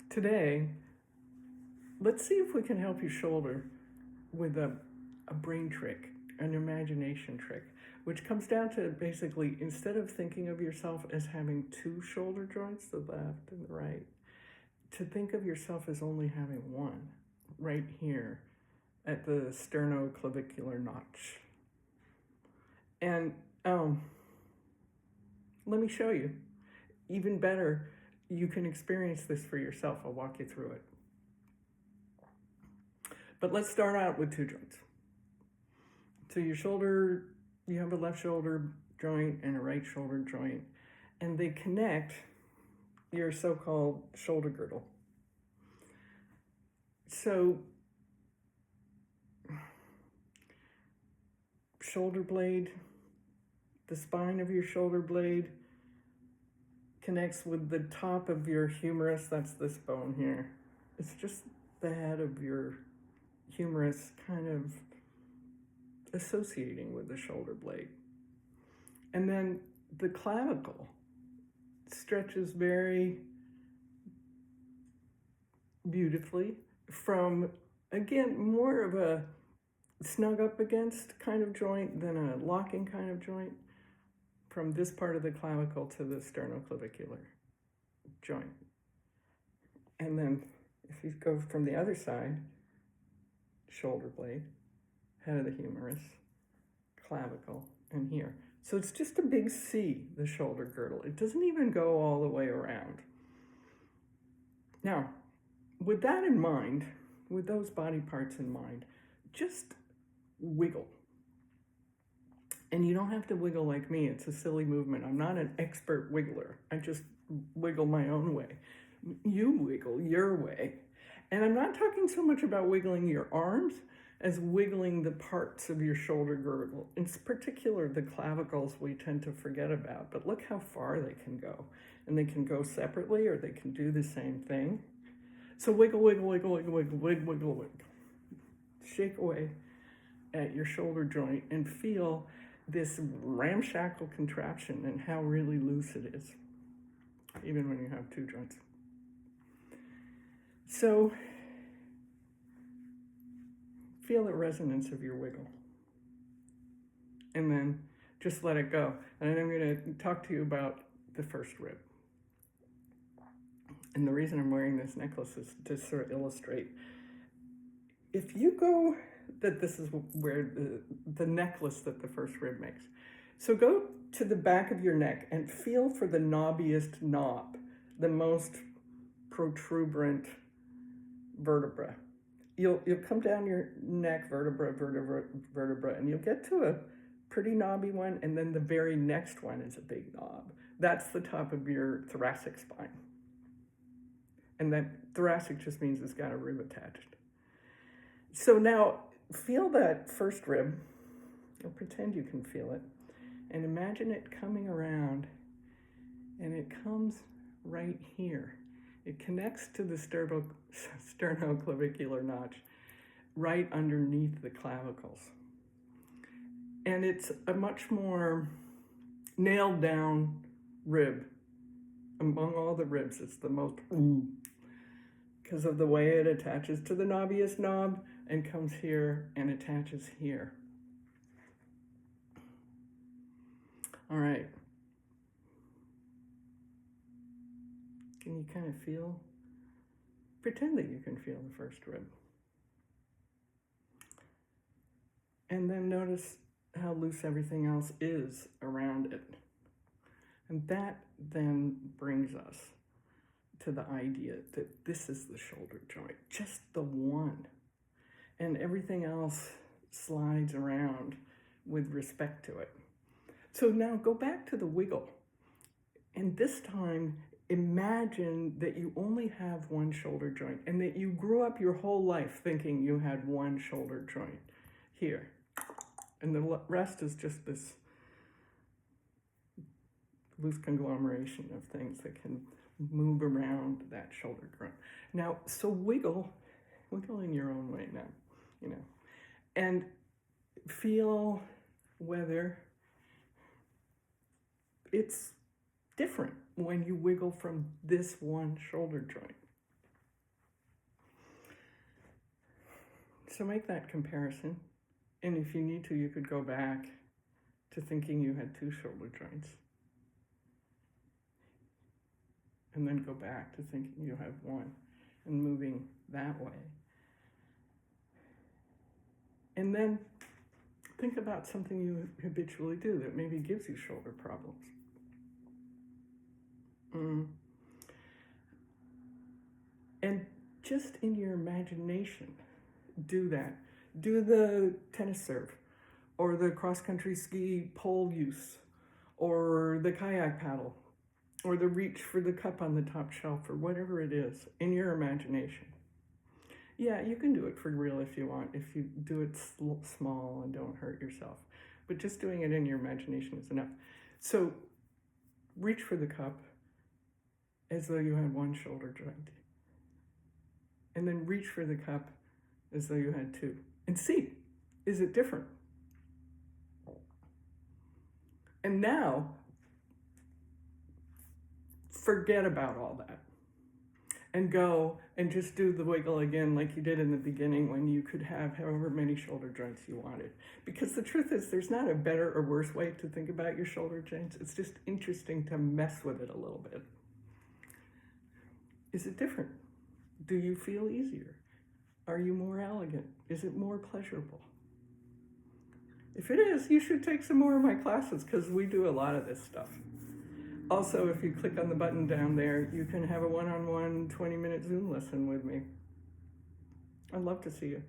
Today, let's see if we can help your shoulder with a brain trick, an imagination trick, which comes down to basically instead of thinking of yourself as having two shoulder joints, the left and the right, to think of yourself as only having one right here at the sternoclavicular notch. And let me show you. Even better, you can experience this for yourself. I'll walk you through it. But let's start out with two joints. So your shoulder, you have a left shoulder joint and a right shoulder joint, and they connect your so-called shoulder girdle. So shoulder blade, the spine of your shoulder blade connects with the top of your humerus. That's this bone here. It's just the head of your humerus kind of associating with the shoulder blade. And then the clavicle stretches very beautifully from, again, more of a snug up against kind of joint than a locking kind of joint, from this part of the clavicle to the sternoclavicular joint. And then if you go from the other side, shoulder blade, head of the humerus, clavicle, and here. So it's just a big C, the shoulder girdle. It doesn't even go all the way around. Now, with that in mind, with those body parts in mind, just wiggle. And you don't have to wiggle like me. It's a silly movement. I'm not an expert wiggler. I just wiggle my own way. You wiggle your way. And I'm not talking so much about wiggling your arms as wiggling the parts of your shoulder girdle. In particular, the clavicles we tend to forget about. But look how far they can go. And they can go separately or they can do the same thing. So wiggle, wiggle, wiggle, wiggle, wiggle, wiggle, wiggle, wiggle. Shake away at your shoulder joint and feel this ramshackle contraption and how really loose it is, even when you have two joints. So feel the resonance of your wiggle. And then just let it go. And then I'm going to talk to you about the first rib. And the reason I'm wearing this necklace is to sort of illustrate. If you go, that this is where the necklace that the first rib makes. So go to the back of your neck and feel for the knobbiest knob, the most protuberant vertebra. You'll come down your neck, vertebra, and you'll get to a pretty knobby one, and then the very next one is a big knob. That's the top of your thoracic spine. And that thoracic just means it's got a rib attached. So now feel that first rib, or pretend you can feel it, and imagine it coming around, and it comes right here. It connects to the sternoclavicular notch right underneath the clavicles. And it's a much more nailed down rib. Among all the ribs, it's the most because of the way it attaches to the knobbiest knob and comes here and attaches here. All right. Can you kind of feel? Pretend that you can feel the first rib. And then notice how loose everything else is around it. And that then brings us to the idea that this is the shoulder joint, just the one. And everything else slides around with respect to it. So now go back to the wiggle. And this time, imagine that you only have one shoulder joint and that you grew up your whole life thinking you had one shoulder joint here. And the rest is just this loose conglomeration of things that can move around that shoulder joint. Now, so wiggle in your own way now, and feel whether it's different when you wiggle from this one shoulder joint. So make that comparison. And if you need to, you could go back to thinking you had two shoulder joints. And then go back to thinking you have one, and moving that way. And then think about something you habitually do that maybe gives you shoulder problems. And just in your imagination, do that. Do the tennis serve, or the cross-country ski pole use, or the kayak paddle, or the reach for the cup on the top shelf, or whatever it is, in your imagination. Yeah, you can do it for real if you want, if you do it small and don't hurt yourself. But just doing it in your imagination is enough. So reach for the cup as though you had one shoulder joint. And then reach for the cup as though you had two. And see, is it different? And now, forget about all that. And go and just do the wiggle again like you did in the beginning, when you could have however many shoulder joints you wanted. Because the truth is, there's not a better or worse way to think about your shoulder joints. It's just interesting to mess with it a little bit. Is it different? Do you feel easier? Are you more elegant? Is it more pleasurable? If it is, you should take some more of my classes, because we do a lot of this stuff. Also, if you click on the button down there, you can have a one-on-one 20-minute Zoom lesson with me. I'd love to see you.